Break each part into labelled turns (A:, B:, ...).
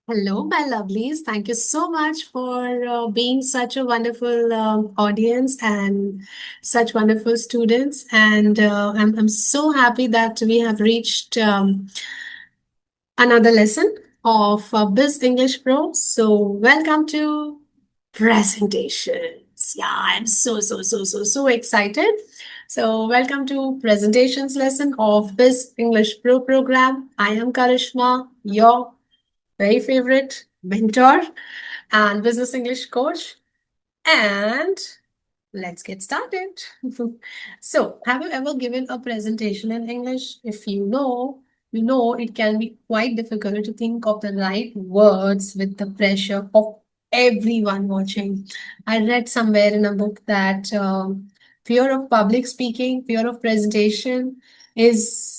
A: Hello, my lovelies. Thank you so much for being such a wonderful audience and such wonderful students. And I'm so happy that we have reached another lesson of Biz English Pro. So, welcome to presentations. Yeah, I'm so excited. So, welcome to presentations lesson of Biz English Pro program. I am Karishma, your very favorite mentor and business English coach. And let's get started. So, have you ever given a presentation in English? If you know it can be quite difficult to think of the right words with the pressure of everyone watching. I read somewhere in a book that fear of public speaking, fear of presentation is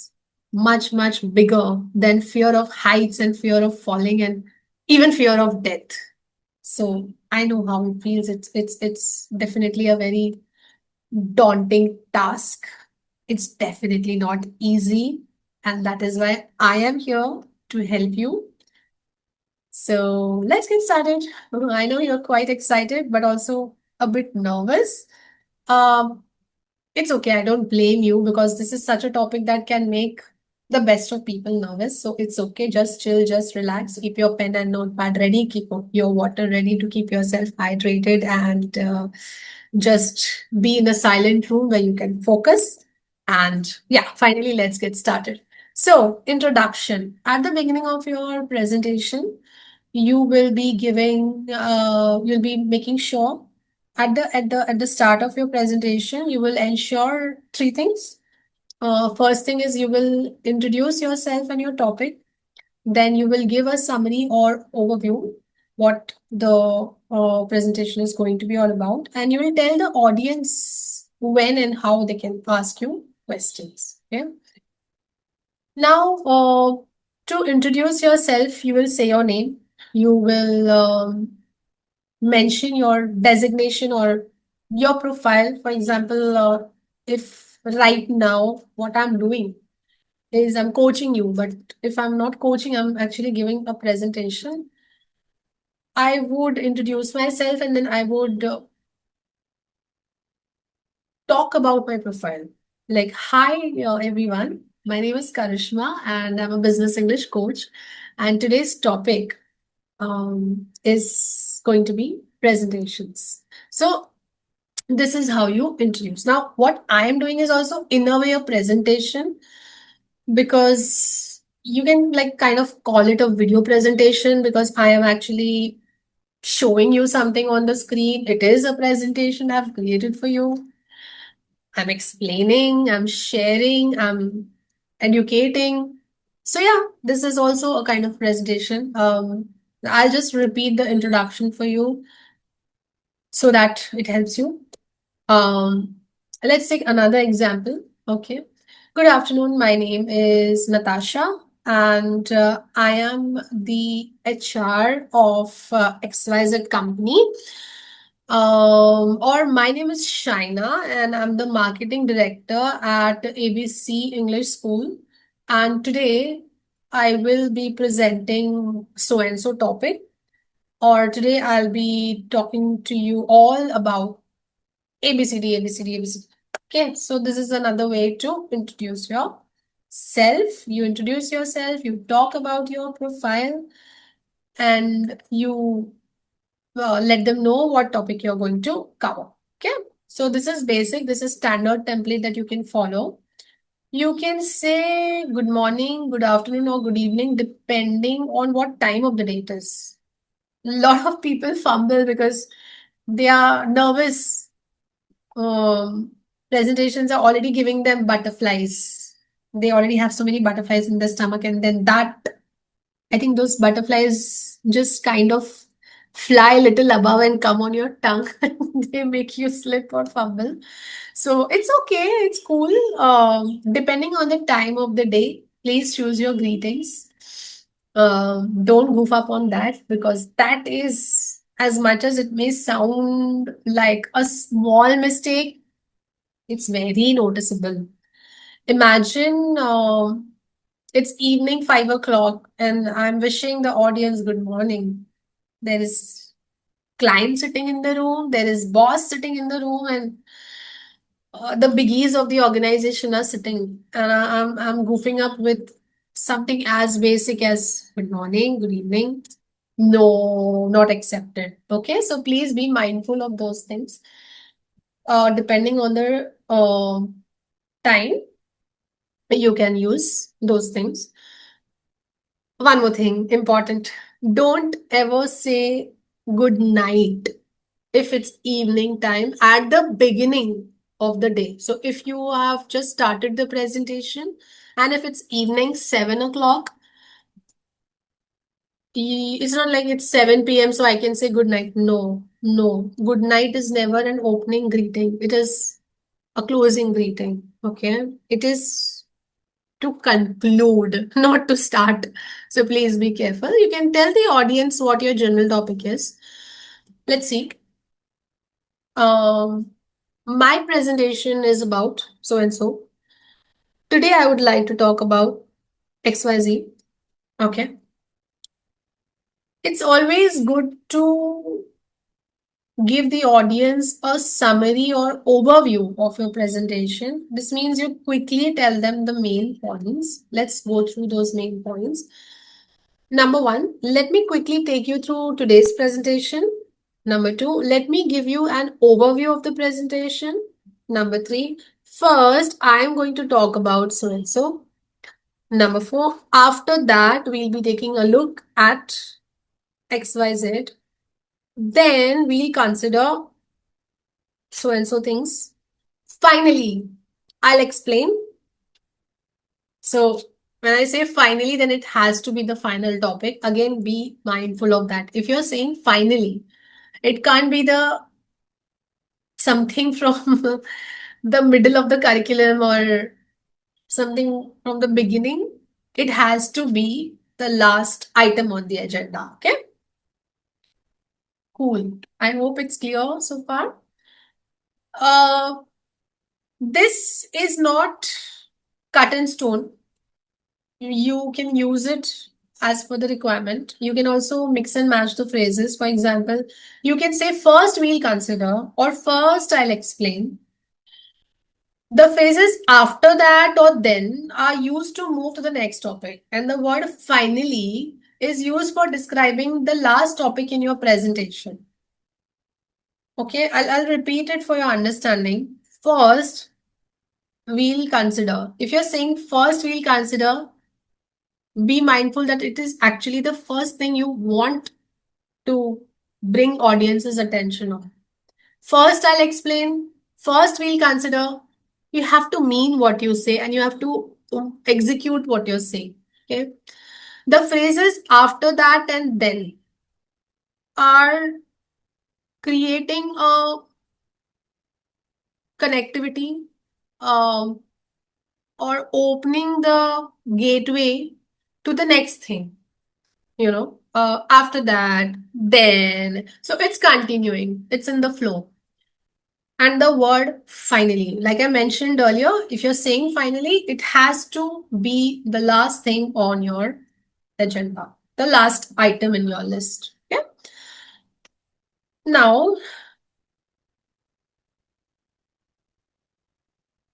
A: much bigger than fear of heights and fear of falling and even fear of death. So I know how it feels. It's definitely a very daunting task. It's definitely not easy, and that is why I am here to help you. So let's get started. I know you're quite excited, but also a bit nervous. Um, it's okay. I don't blame you because this is such a topic that can make the best of people nervous. So it's okay. Just chill, just relax. Keep your pen and notepad ready. Keep your water ready to keep yourself hydrated and just be in a silent room where you can focus. And yeah, finally, let's get started. So, introduction. At the beginning of your presentation, you'll be making sure at the start of your presentation, you will ensure three things. First thing is you will introduce yourself and your topic. Then you will give a summary or overview what the presentation is going to be all about, and you will tell the audience when and how they can ask you questions. Okay. Now, to introduce yourself, you will say your name. You will mention your designation or your profile. For example, if right now what I'm doing is I'm coaching you, but if I'm not coaching, I'm actually giving a presentation. I would introduce myself and then I would talk about my profile. Like, hi, everyone. My name is Karishma and I'm a business English coach. And today's topic is going to be presentations. So, this is how you introduce. Now, what I am doing is also in a way a presentation because you can like kind of call it a video presentation because I am actually showing you something on the screen. It is a presentation I've created for you. I'm explaining, I'm sharing, I'm educating. So yeah, this is also a kind of presentation. I'll just repeat the introduction for you so that it helps you. Um, let's take another example. Okay. Good afternoon. My name is Natasha, and I am the HR of XYZ company. Or my name is Shaina, and I'm the marketing director at ABC English School. And today I will be presenting so and so topic, or today I'll be talking to you all about ABCD, ABCD, ABCD. Okay, so this is another way to introduce yourself. You introduce yourself, you talk about your profile, and you let them know what topic you're going to cover. Okay, so this is basic, this is standard template that you can follow. You can say good morning, good afternoon, or good evening, depending on what time of the day it is. A lot of people fumble because they are nervous. Presentations are already giving them butterflies. They already have so many butterflies in their stomach, and then that I think those butterflies just kind of fly a little above and come on your tongue and they make you slip or fumble. So it's okay, it's cool. Depending on the time of the day, please choose your greetings. Don't goof up on that because that is, as much as it may sound like a small mistake, it's very noticeable. Imagine It's evening 5 o'clock, and I'm wishing the audience good morning. There is client sitting in the room, there is boss sitting in the room, and the biggies of the organization are sitting. And I'm goofing up with something as basic as good morning, good evening. No, not accepted. Okay, so please be mindful of those things. Depending on the time, you can use those things. One more thing important. Don't ever say good night if it's evening time at the beginning of the day. So if you have just started the presentation and if it's evening 7 o'clock, it's not like it's 7 p.m. so I can say good night. No, no. Good night is never an opening greeting. It is a closing greeting. Okay. It is to conclude, not to start. So please be careful. You can tell the audience what your general topic is. Let's see. Um, my presentation is about so and so. Today I would like to talk about XYZ. Okay. It's always good to give the audience a summary or overview of your presentation. This means you quickly tell them the main points. Let's go through those main points. Number one, let me quickly take you through today's presentation. Number two, let me give you an overview of the presentation. Number three, first, I am going to talk about so and so. Number four, after that, we'll be taking a look at XYZ. Then we'll consider so and so things. Finally, I'll explain. So, when I say finally, then it has to be the final topic. Again, be mindful of that. If you're saying finally, it can't be the something from the middle of the curriculum or something from the beginning. It has to be the last item on the agenda. Okay, cool. I hope it's clear so far. Uh, this is not cut in stone. You can use it as per the requirement. You can also mix and match the phrases. For example, you can say first we'll consider or first I'll explain. The phrases after that or then are used to move to the next topic. And the word finally is used for describing the last topic in your presentation. Okay, I'll repeat it for your understanding. First, we'll consider. If you're saying first, we'll consider, be mindful that it is actually the first thing you want to bring audience's attention on. First, I'll explain. First, we'll consider. You have to mean what you say and you have to execute what you're saying. Okay. The phrases after that and then are creating a connectivity um, or opening the gateway to the next thing. After that, then. So it's continuing, it's in the flow. And the word finally, like I mentioned earlier, if you're saying finally, it has to be the last thing on your agenda, the last item in your list. Yeah. Now,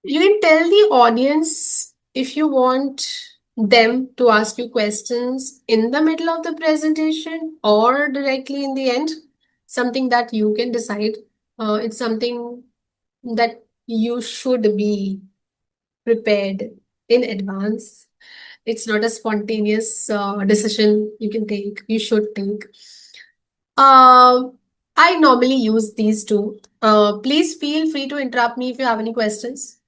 A: you can tell the audience if you want them to ask you questions in the middle of the presentation or directly in the end, something that you can decide. It's something that you should be prepared in advance. It's not a spontaneous decision you can take, you should take. I normally use these two. Please feel free to interrupt me if you have any questions.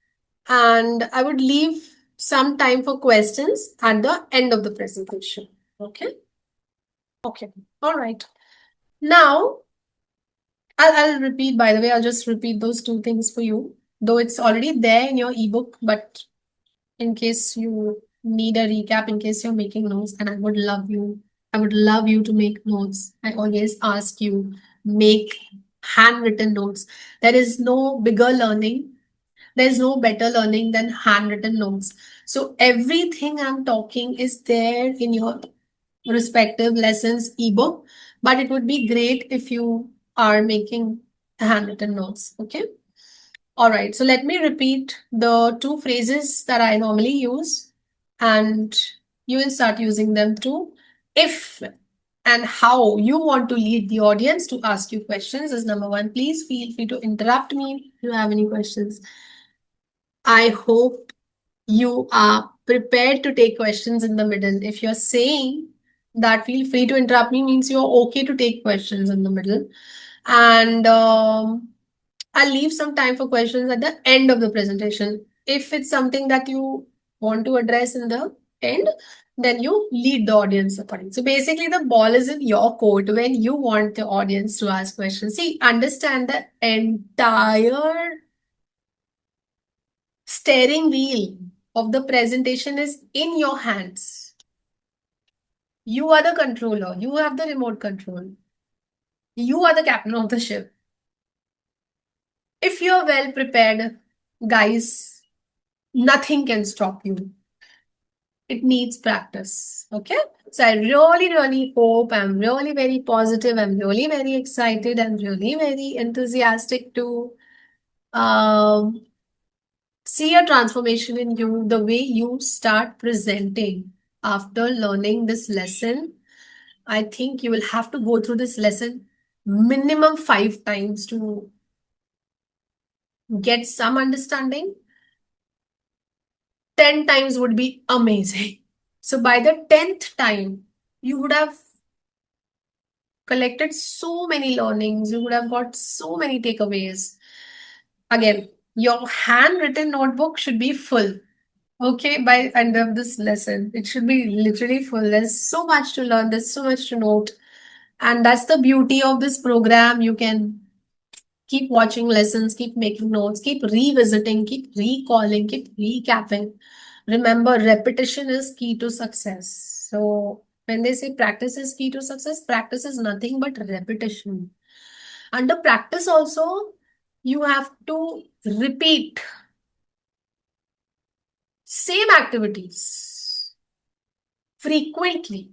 A: And I would leave some time for questions at the end of the presentation. Okay? Okay. All right. Now, I'll repeat, by the way, I'll just repeat those two things for you, though it's already there in your ebook, but in case you need a recap, in case you're making notes, and I would love you to make notes. I always ask you, make handwritten notes. There is no bigger learning There's no better learning than handwritten notes. So everything I'm talking is there in your respective lessons ebook, but it would be great if you are making handwritten notes. Okay. All right. So let me repeat the two phrases that I normally use, and you will start using them too. If and how you want to lead the audience to ask you questions is number one. Please feel free to interrupt me if you have any questions. I hope you are prepared to take questions in the middle. If you're saying that feel free to interrupt me means you're okay to take questions in the middle. And I'll leave some time for questions at the end of the presentation. If it's something that you want to address in the end, then you lead the audience accordingly. So basically, the ball is in your court when you want the audience to ask questions. See, understand the entire steering wheel of the presentation is in your hands. You are the controller. You have the remote control. You are the captain of the ship. If you're well prepared, guys, nothing can stop you. It needs practice. Okay. So I really, really hope I'm really very positive. I'm really very excited. I'm really very enthusiastic to um, see a transformation in you, the way you start presenting after learning this lesson. I think you will have to go through this lesson minimum 5 times to get some understanding. 10 times would be amazing. So by the 10th time, you would have collected so many learnings, you would have got so many takeaways. Again, your handwritten notebook should be full. Okay, by end of this lesson, it should be literally full. There's so much to learn, there's so much to note. And that's the beauty of this program. You can keep watching lessons, keep making notes, keep revisiting, keep recalling, keep recapping. Remember, repetition is key to success. So, when they say practice is key to success, practice is nothing but repetition. Under practice, also, you have to repeat same activities frequently.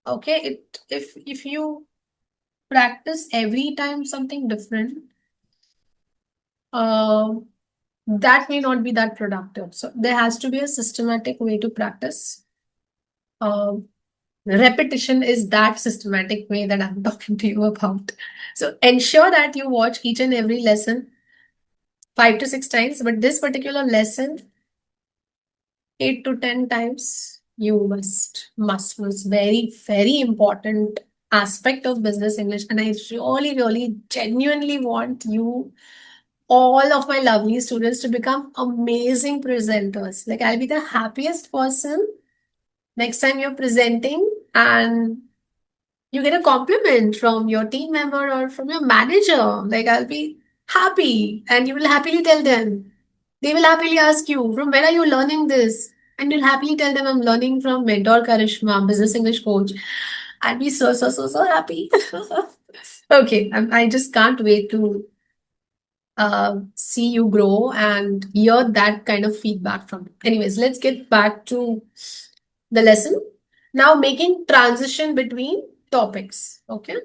A: Okay, if you practice every time something different, uh, that may not be that productive. So there has to be a systematic way to practice. Repetition is that systematic way that I'm talking to you about. So ensure that you watch each and every lesson 5 to 6 times, but this particular lesson 8 to 10 times you must was very important aspect of business English, and I really genuinely want you all of my lovely students to become amazing presenters. Like I'll be the happiest person next time you're presenting and you get a compliment from your team member or from your manager. Like I'll be happy and you will happily tell them. They will happily ask you, from where are you learning this? And you'll happily tell them I'm learning from Mentor Karishma, business English coach. I'll be so happy. Okay, I just can't wait to see you grow and hear that kind of feedback from you. Anyways, let's get back to the lesson. Now, making transition between topics. Okay.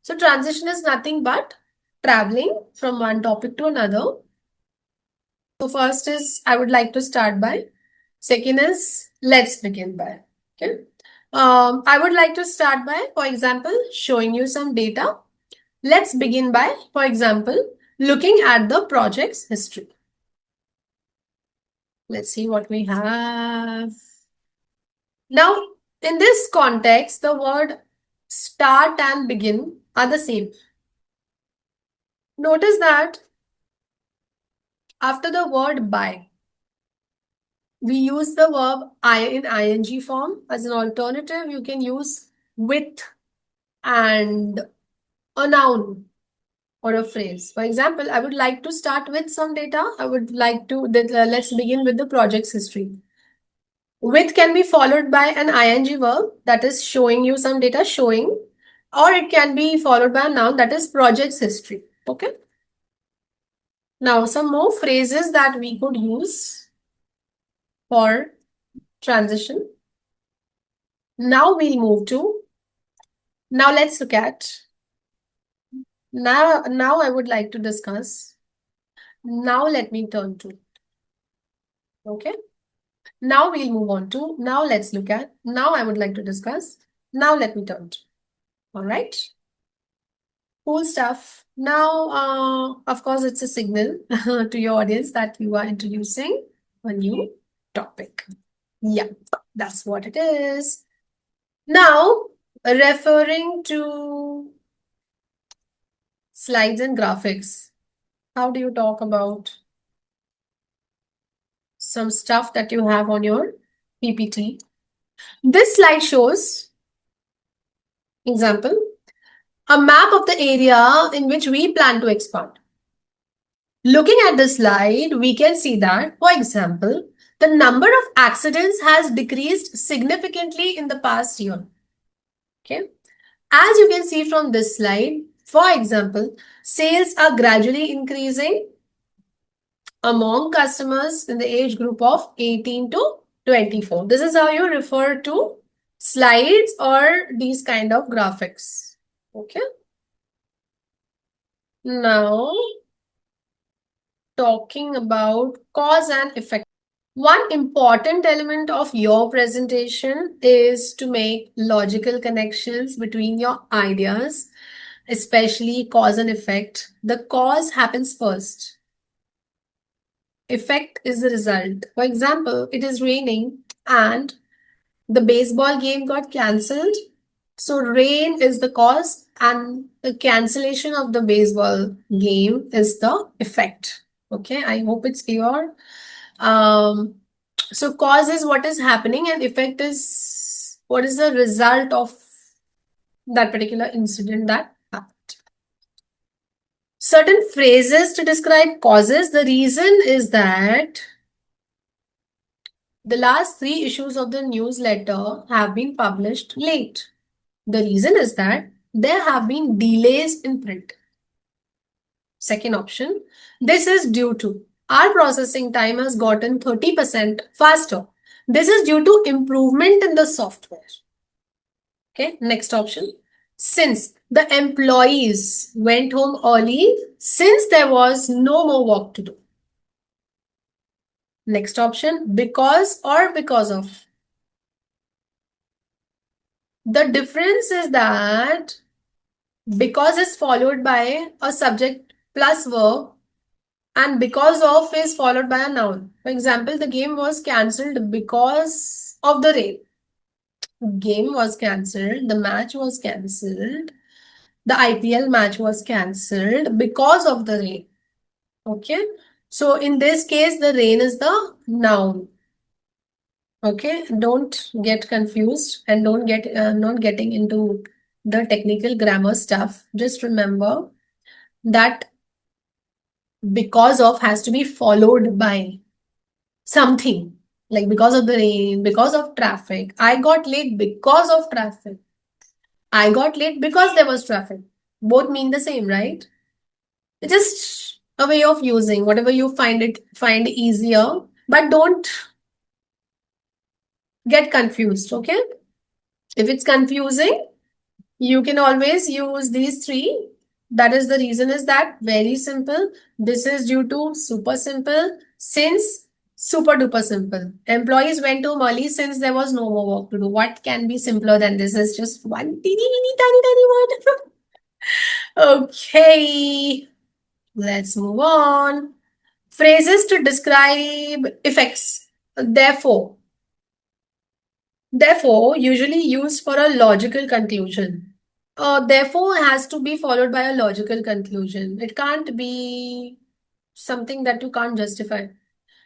A: So, transition is nothing but traveling from one topic to another. So, first is I would like to start by. Second is let's begin by. Okay. I would like to start by, for example, showing you some data. Let's begin by, for example, looking at the project's history. Let's see what we have. Now, in this context, the word start and begin are the same. Notice that after the word by, we use the verb I in ing form. As an alternative, you can use with and a noun or a phrase. For example, I would like to start with some data. I would like to, let's begin with the project's history. With can be followed by an ing verb that is showing you some data, showing, or it can be followed by a noun that is project's history. Okay. Now, some more phrases that we could use for transition. Now we'll move to, now let's look at, now I would like to discuss, now let me turn to, okay? Now we'll move on to, now let's look at, now I would like to discuss, now let me turn to. All right? Cool stuff. Now, of course, it's a signal to your audience that you are introducing a new topic. Yeah, that's what it is. Now, referring to slides and graphics, how do you talk about some stuff that you have on your PPT? This slide shows, example, a map of the area in which we plan to expand. Looking at the slide, we can see that, for example, the number of accidents has decreased significantly in the past year. Okay. As you can see from this slide, for example, sales are gradually increasing among customers in the age group of 18 to 24. This is how you refer to slides or these kind of graphics. Okay. Now, talking about cause and effect. One important element of your presentation is to make logical connections between your ideas, especially cause and effect. The cause happens first. Effect is the result. For example, it is raining and the baseball game got cancelled. So rain is the cause and the cancellation of the baseball game is the effect. Okay, I hope it's clear. So cause is what is happening and effect is what is the result of that particular incident that happened. Certain phrases to describe causes. The reason is that the last 3 issues of the newsletter have been published late. The reason is that there have been delays in print. Second option, this is due to our processing time has gotten 30% faster. This is due to improvement in the software. Okay, next option. Since the employees went home early, since there was no more work to do. Next option, because or because of. The difference is that because is followed by a subject plus verb and because of is followed by a noun. For example, the game was cancelled because of the rain. Game was cancelled, the match was cancelled, the IPL match was cancelled because of the rain. Okay. So in this case, the rain is the noun. Okay. Don't get confused and don't get not getting into the technical grammar stuff. Just remember that because of has to be followed by something. Like because of the rain, because of traffic. I got late because of traffic. I got late because there was traffic. Both mean the same, right? It's just a way of using whatever you find easier, but don't get confused, okay? If it's confusing, you can always use these three. That is the reason is that very simple. This is due to super simple since super duper simple. Employees went home early since there was no more work to do. What can be simpler than this? Is just one teeny tiny word. Okay, let's move on. Phrases to describe effects. Therefore, usually used for a logical conclusion. Therefore has to be followed by a logical conclusion. It can't be something that you can't justify.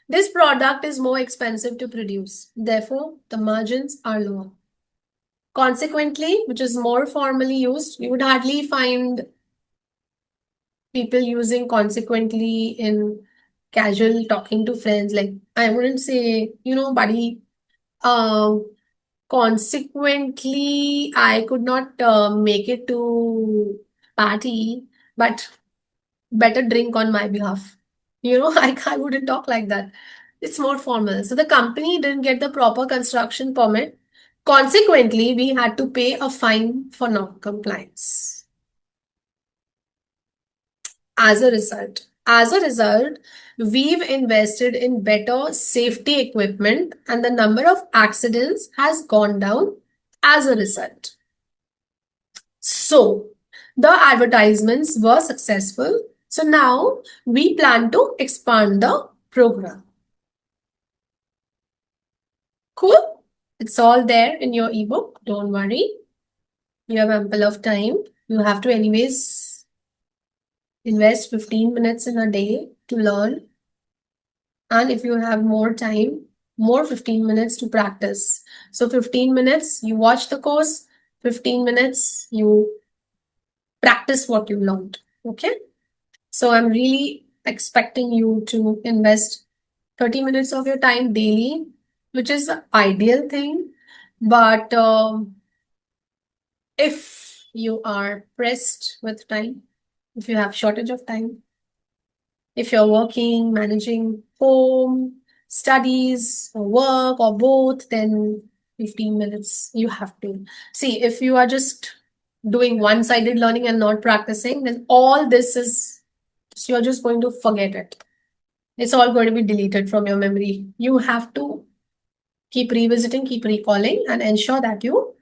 A: This product is more expensive to produce. Therefore, the margins are lower. Consequently, which is more formally used, you would hardly find people using consequently in casual talking to friends. Like, I wouldn't say, buddy, consequently, I could not make it to party, but better drink on my behalf. I wouldn't talk like that. It's more formal. So the company didn't get the proper construction permit. Consequently, we had to pay a fine for non-compliance. As a result, we've invested in better safety equipment and the number of accidents has gone down as a result. So the advertisements were successful. So now we plan to expand the program. Cool. It's all there in your ebook. Don't worry. You have ample of time. You have to, anyways, invest 15 minutes in a day to learn. And if you have more time, more 15 minutes to practice. So 15 minutes, you watch the course, 15 minutes, you practice what you learned. Okay. So I'm really expecting you to invest 30 minutes of your time daily, which is the ideal thing. But if you are pressed with time, if you have shortage of time, if you're working, managing home, studies, or work, or both, then 15 minutes you have to. See, if you are just doing one-sided learning and not practicing, then all this is, so you're just going to forget it. It's all going to be deleted from your memory. You have to keep revisiting, keep recalling, and ensure that you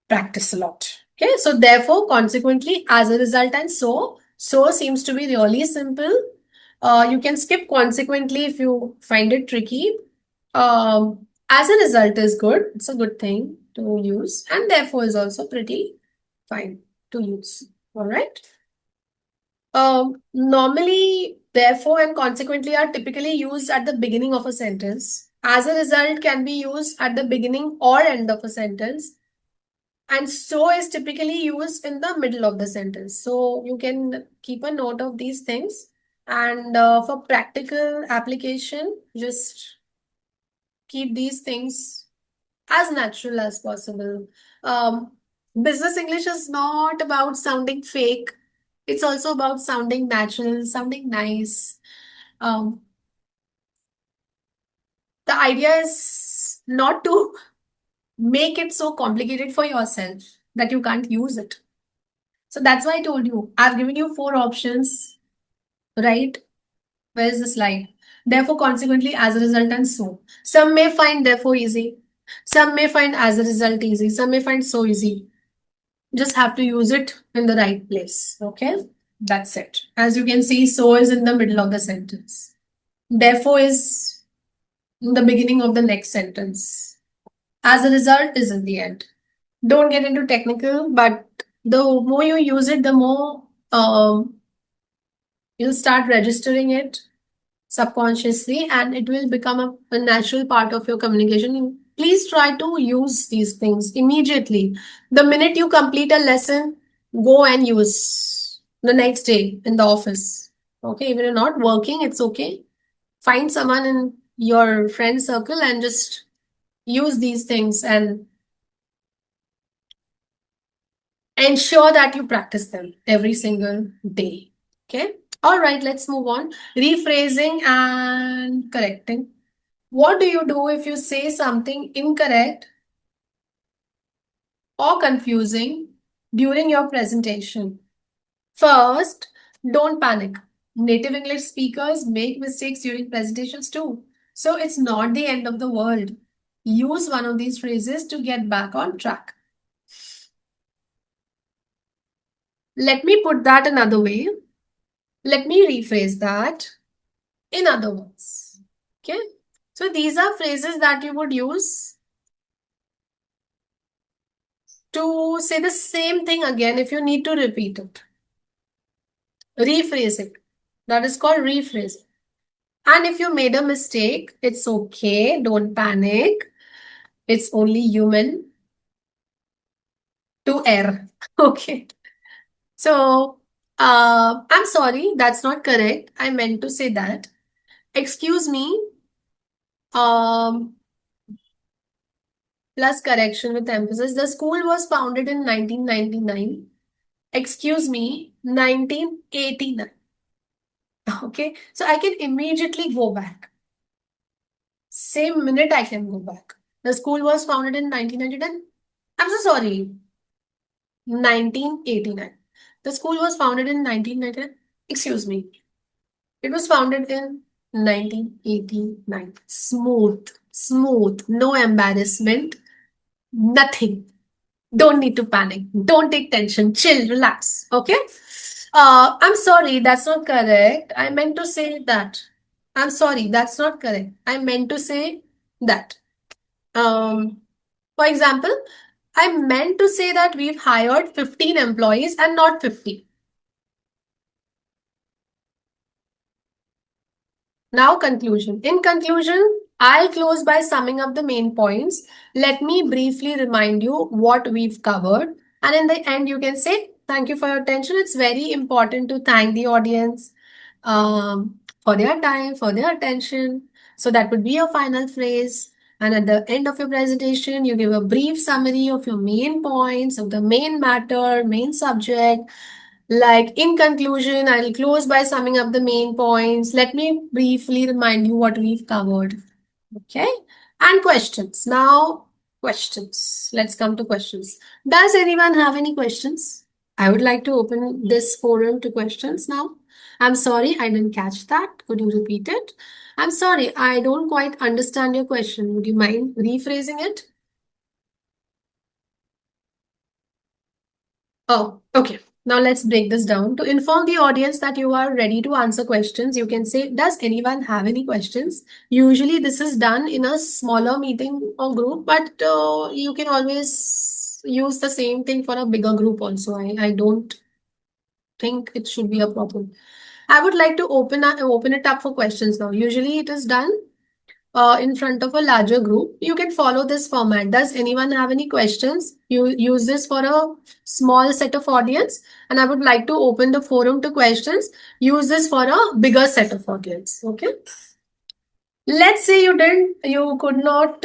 A: practice a lot. Okay, so therefore, consequently, as a result, and so seems to be really simple. You can skip consequently if you find it tricky. As a result is good. It's a good thing to use, and therefore is also pretty fine to use. All right. Normally, therefore, and consequently are typically used at the beginning of a sentence. As a result, can be used at the beginning or end of a sentence. And so is typically used in the middle of the sentence. So you can keep a note of these things. And for practical application, just keep these things as natural as possible. Um, Business English is not about sounding fake. It's also about sounding natural, sounding nice. Um, the idea is not to make it so complicated for yourself that you can't use it. So that's why I told you, I've given you four options, right? Where is the slide? Therefore, consequently, as a result, and so. Some may find therefore easy. Some may find as a result easy. Some may find so easy. Just have to use it in the right place. Okay? That's it. As you can see, so is in the middle of the sentence. Therefore is in the beginning of the next sentence. As a result is in the end. Don't get into technical, but the more you use it, the more you'll start registering it subconsciously and it will become a natural part of your communication. Please try to use these things immediately. The minute you complete a lesson, go and use the next day in the office. Okay, even if you're not working, it's okay. Find someone in your friend circle and just use these things and ensure that you practice them every single day. Okay. All right, let's move on. Rephrasing and correcting. What do you do if you say something incorrect or confusing during your presentation? First, don't panic. Native English speakers make mistakes during presentations too. So it's not the end of the world. Use one of these phrases to get back on track. Let me put that another way. Let me rephrase that in other words. Okay. So these are phrases that you would use to say the same thing again if you need to repeat it. Rephrasing. That is called rephrasing. And if you made a mistake, it's okay. Don't panic. It's only human to err. Okay. So, I'm sorry, that's not correct. I meant to say that. Excuse me, um, plus correction with emphasis. The school was founded in 1999. Excuse me, 1989. Okay, so I can immediately go back. Same minute I can go back. The school was founded in 1999. I'm so sorry, 1989. The school was founded in 1999. Excuse me. It was founded in 1989. Smooth, smooth, no embarrassment, nothing. Don't need to panic. Don't take tension. Chill, relax. Okay? I'm sorry, that's not correct. I meant to say that. I'm sorry, that's not correct. I meant to say that. Um, for example, I meant to say that we've hired 15 employees and not 50. Now, conclusion. In conclusion, I'll close by summing up the main points. Let me briefly remind you what we've covered. And in the end, you can say, thank you for your attention. It's very important to thank the audience for their time, for their attention. So that would be your final phrase. And at the end of your presentation, you give a brief summary of your main points, of the main matter, main subject. Like in conclusion, I'll close by summing up the main points. Let me briefly remind you what we've covered. Okay. And questions. Now, questions. Let's come to questions. Does anyone have any questions? I would like to open this forum to questions now. I'm sorry, I didn't catch that. Could you repeat it? I'm sorry, I don't quite understand your question. Would you mind rephrasing it? Oh, okay. Now let's break this down. To inform the audience that you are ready to answer questions, you can say, does anyone have any questions? Usually this is done in a smaller meeting or group, but you can always use the same thing for a bigger group also. I don't think it should be a problem. I would like to open it up for questions now. Usually it is done in front of a larger group. You can follow this format. Does anyone have any questions? You use this for a small set of audience, and I would like to open the forum to questions. Use this for a bigger set of audience. Okay. Let's say you could not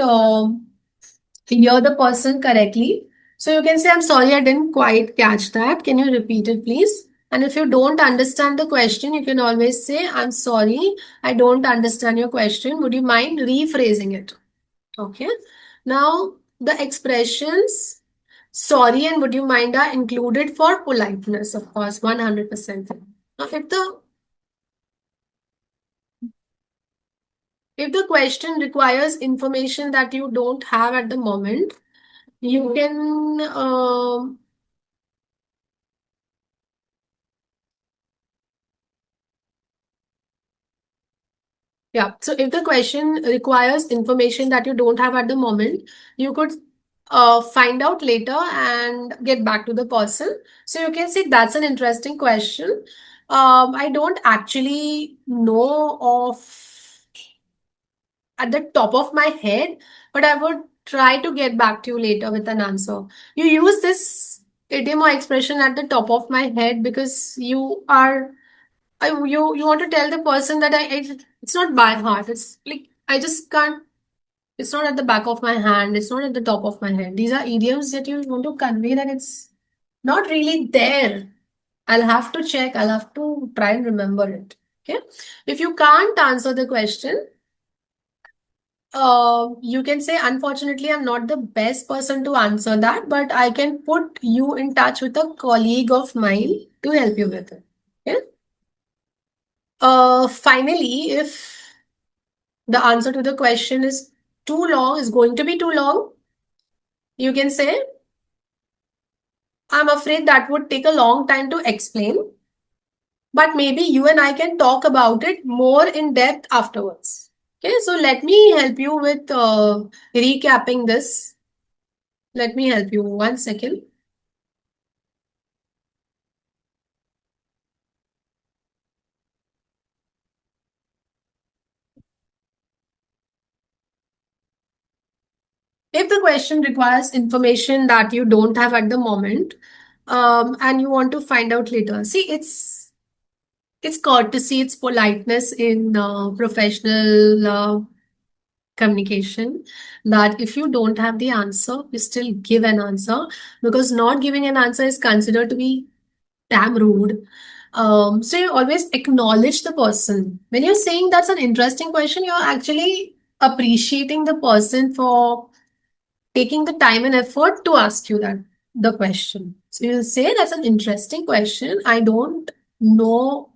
A: hear the person correctly. So you can say, I'm sorry, I didn't quite catch that. Can you repeat it, please? And if you don't understand the question, you can always say, I'm sorry, I don't understand your question. Would you mind rephrasing it? Okay. Now, the expressions sorry and would you mind are included for politeness, of course, 100%. Now, if the question requires information that you don't have at the moment, you can yeah. So if the question requires information that you don't have at the moment, you could find out later and get back to the person. So you can say that's an interesting question. I don't actually know of at the top of my head, but I would try to get back to you later with an answer. You use this idiom or expression at the top of my head because you want to tell the person that it's not by heart. It's like I just can't. It's not at the back of my hand. It's not at the top of my head. These are idioms that you want to convey that it's not really there. I'll have to check. I'll have to try and remember it. Okay. If you can't answer the question, you can say, unfortunately, I'm not the best person to answer that, but I can put you in touch with a colleague of mine to help you with it. Okay. Finally, if the answer to the question is too long, is going to be too long, you can say, I'm afraid that would take a long time to explain, but maybe you and I can talk about it more in depth afterwards. Okay, so let me help you with recapping this. Let me help you 1 second. If the question requires information that you don't have at the moment, and you want to find out later, see, it's courtesy, it's politeness in professional communication that if you don't have the answer, you still give an answer because not giving an answer is considered to be damn rude. So you always acknowledge the person. When you're saying that's an interesting question, you're actually appreciating the person for taking the time and effort to ask you that the question. So you'll say that's an interesting question. I don't know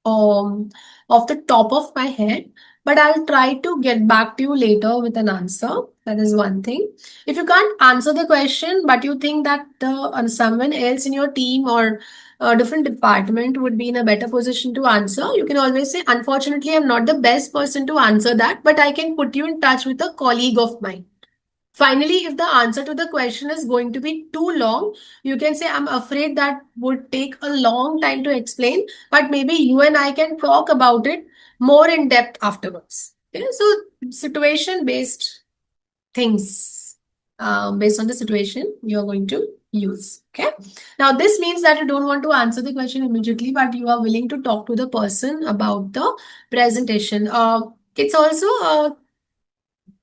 A: um off the top of my head, but I'll try to get back to you later with an answer. That is one thing. If you can't answer the question, but you think that the someone else in your team or a different department would be in a better position to answer, you can always say, unfortunately, I'm not the best person to answer that, but I can put you in touch with a colleague of mine. Finally, if the answer to the question is going to be too long, you can say, I'm afraid that would take a long time to explain, but maybe you and I can talk about it more in depth afterwards. Okay? So, situation based things, based on the situation you're going to use. Okay. Now, this means that you don't want to answer the question immediately, but you are willing to talk to the person about the presentation. It's also a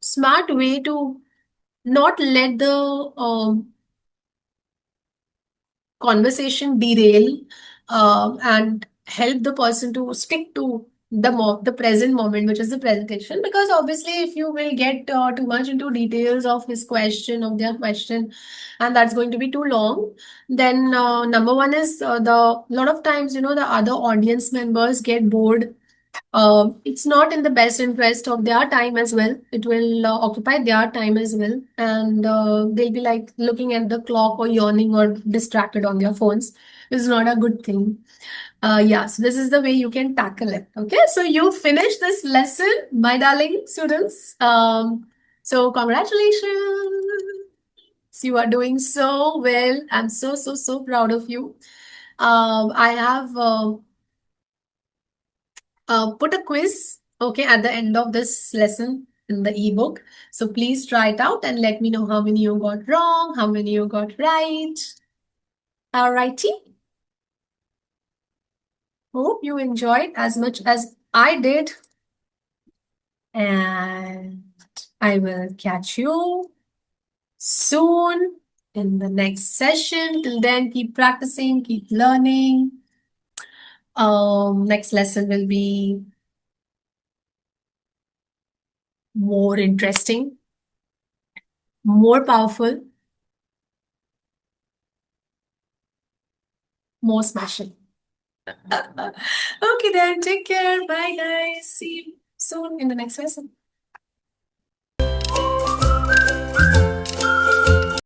A: smart way to not let the conversation derail and help the person to stick to the present moment, which is the presentation. Because obviously, if you will get too much into details of his question, of their question, and that's going to be too long, then number one is the lot of times, the other audience members get bored. It's not in the best interest of their time as well. It will occupy their time as well. And they'll be like looking at the clock or yawning or distracted on their phones. It's not a good thing. Yeah, so this is the way you can tackle it. Okay, so you finished this lesson, my darling students. So congratulations. You are doing so well. I'm so, so, so proud of you. I have put a quiz, okay, at the end of this lesson in the ebook. So please try it out and let me know how many you got wrong, how many you got right. Alrighty. Hope you enjoyed as much as I did. And I will catch you soon in the next session. Till then, keep practicing, keep learning. Next lesson will be more interesting, more powerful, more smashing. Okay, then take care. Bye, guys. See you soon in the next lesson.